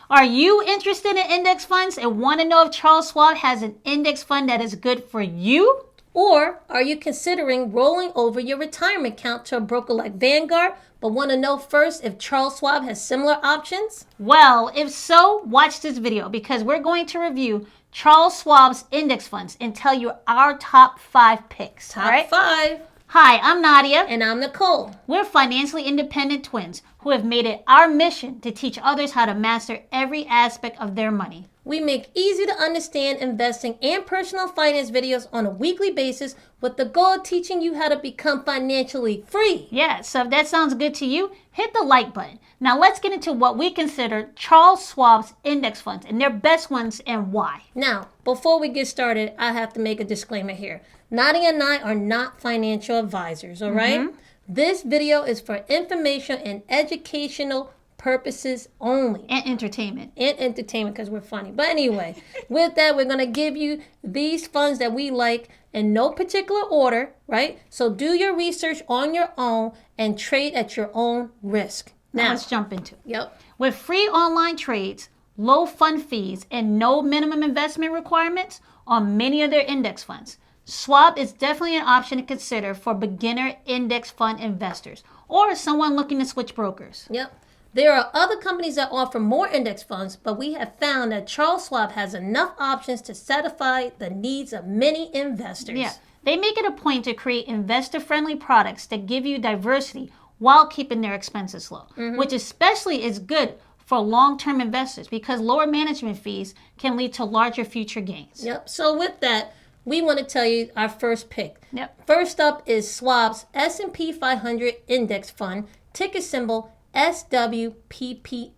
Are you interested in index funds and want to know if Charles Schwab has an index fund that is good for you? Or are you considering rolling over your retirement account to a broker like Vanguard, but want to know first if Charles Schwab has similar options? Well, if so, watch this video because we're going to review Charles Schwab's index funds and tell you our top 5 picks. Top 5. Hi, I'm Nadia. And I'm Nicole. We're financially independent twins who have made it our mission to teach others how to master every aspect of their money. We make easy to understand investing and personal finance videos on a weekly basis with the goal of teaching you how to become financially free. Yeah, so if that sounds good to you, hit the like button. Now let's get into what we consider Charles Schwab's index funds and their best ones and why. Now, before we get started, I have to make a disclaimer here. Nadia and I are not financial advisors, all right? This video is for information and educational purposes only. And entertainment. And entertainment because we're funny. But anyway, with that, we're going to give you these funds that we like in no particular order, right? So do your research on your own and trade at your own risk. Now let's jump into it. Yep. With free online trades, low fund fees, and no minimum investment requirements on many of their index funds, Schwab is definitely an option to consider for beginner index fund investors or someone looking to switch brokers. Yep. There are other companies that offer more index funds, but we have found that Charles Schwab has enough options to satisfy the needs of many investors. Yeah. They make it a point to create investor-friendly products that give you diversity while keeping their expenses low, which especially is good for long-term investors because lower management fees can lead to larger future gains. Yep. So with that, we want to tell you our first pick. Yep. First up is Schwab's S&P 500 Index Fund, ticker symbol SWPPX.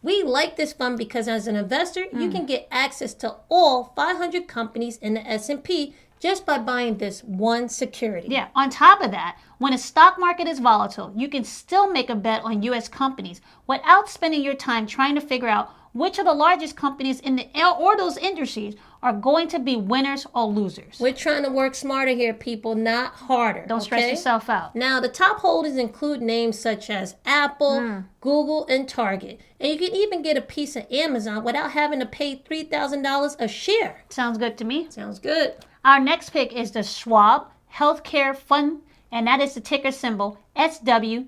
We like this fund because as an investor, you can get access to all 500 companies in the S&P just by buying this one security. Yeah. On top of that, when a stock market is volatile, you can still make a bet on U.S. companies without spending your time trying to figure out which of the largest companies in the or those industries are going to be winners or losers. We're trying to work smarter here, people, not harder. Don't stress yourself out. Now, the top holders include names such as Apple, Google, and Target. And you can even get a piece of Amazon without having to pay $3,000 a share. Sounds good to me. Sounds good. Our next pick is the Schwab Healthcare Fund, and that is the ticker symbol SWHFX.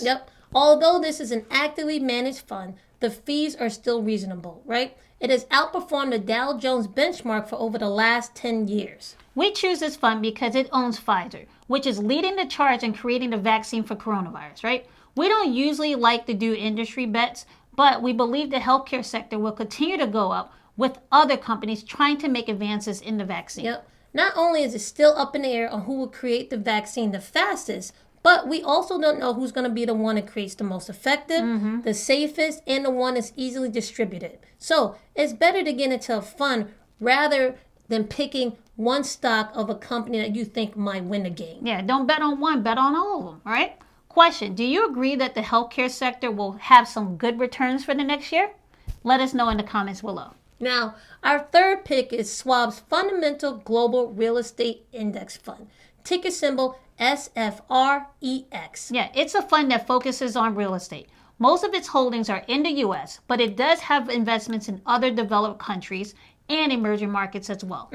Yep. Although this is an actively managed fund, the fees are still reasonable, right? It has outperformed the Dow Jones benchmark for over the last 10 years. We choose this fund because it owns Pfizer, which is leading the charge in creating the vaccine for coronavirus, right? We don't usually like to do industry bets, but we believe the healthcare sector will continue to go up with other companies trying to make advances in the vaccine. Yep. Not only is it still up in the air on who will create the vaccine the fastest, but we also don't know who's going to be the one that creates the most effective, the safest, and the one that's easily distributed. So it's better to get into a fund rather than picking one stock of a company that you think might win the game. Yeah, don't bet on one, bet on all of them, all right? Question, do you agree that the healthcare sector will have some good returns for the next year? Let us know in the comments below. Now, our third pick is Schwab's Fundamental Global Real Estate Index Fund, ticker symbol SFREX. Yeah, it's a fund that focuses on real estate. Most of its holdings are in the U.S., but it does have investments in other developed countries and emerging markets as well.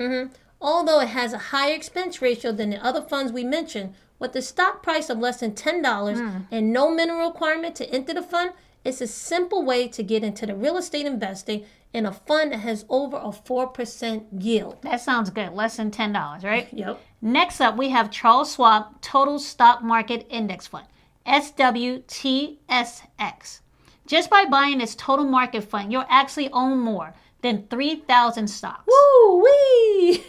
Although it has a higher expense ratio than the other funds we mentioned, with the stock price of less than $10 and no minimum requirement to enter the fund, it's a simple way to get into the real estate investing in a fund that has over a 4% yield. That sounds good. Less than $10, right? Yep. Next up, we have Charles Schwab Total Stock Market Index Fund, SWTSX. Just by buying this total market fund, you'll actually own more than 3,000 stocks. Woo-wee!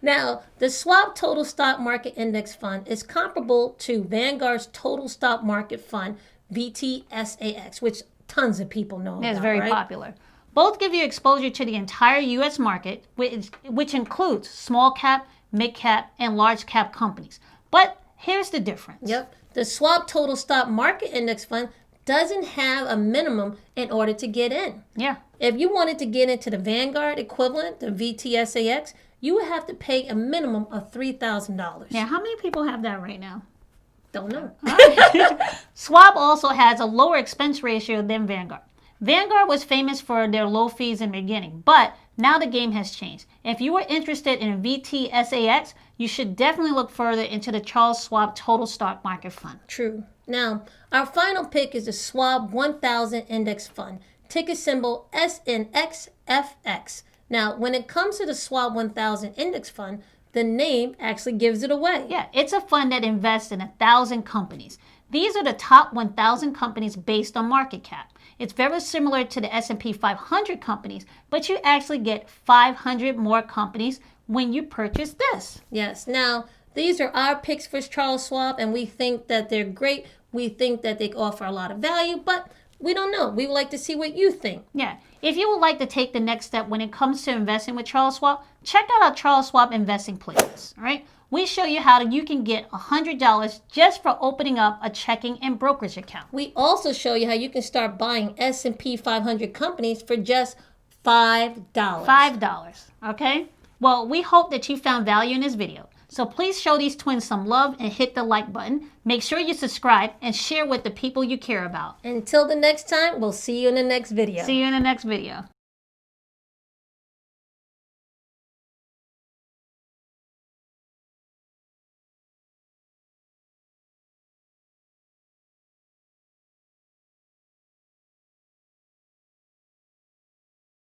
Now, the Schwab Total Stock Market Index Fund is comparable to Vanguard's Total Stock Market Fund, VTSAX, which tons of people know about, It's very right? popular. Both give you exposure to the entire U.S. market, which includes small cap, mid cap, and large cap companies. But here's the difference. Yep. The Schwab Total Stock Market Index Fund doesn't have a minimum in order to get in. Yeah. If you wanted to get into the Vanguard equivalent, the VTSAX, you would have to pay a minimum of $3,000. Yeah, how many people have that right now? Don't know. Schwab also has a lower expense ratio than Vanguard. Vanguard was famous for their low fees in the beginning, but now the game has changed. If you are interested in VTSAX, you should definitely look further into the Charles Schwab Total Stock Market Fund. True. Now, our final pick is the Schwab 1000 Index Fund, ticker symbol SNXFX. Now, when it comes to the Schwab 1000 Index Fund, the name actually gives it away. Yeah, it's a fund that invests in 1,000 companies. These are the top 1,000 companies based on market cap. It's very similar to the S&P 500 companies, but you actually get 500 more companies when you purchase this. Yes. Now, these are our picks for Charles Schwab, and we think that they're great. We think that they offer a lot of value, but we don't know. We would like to see what you think. Yeah. If you would like to take the next step when it comes to investing with Charles Schwab, check out our Charles Schwab investing playlist. All right. We show you how you can get $100 just for opening up a checking and brokerage account. We also show you how you can start buying S&P 500 companies for just $5. $5. Okay. Well, we hope that you found value in this video. So please show these twins some love and hit the like button. Make sure you subscribe and share with the people you care about. Until the next time, we'll see you in the next video. See you in the next video.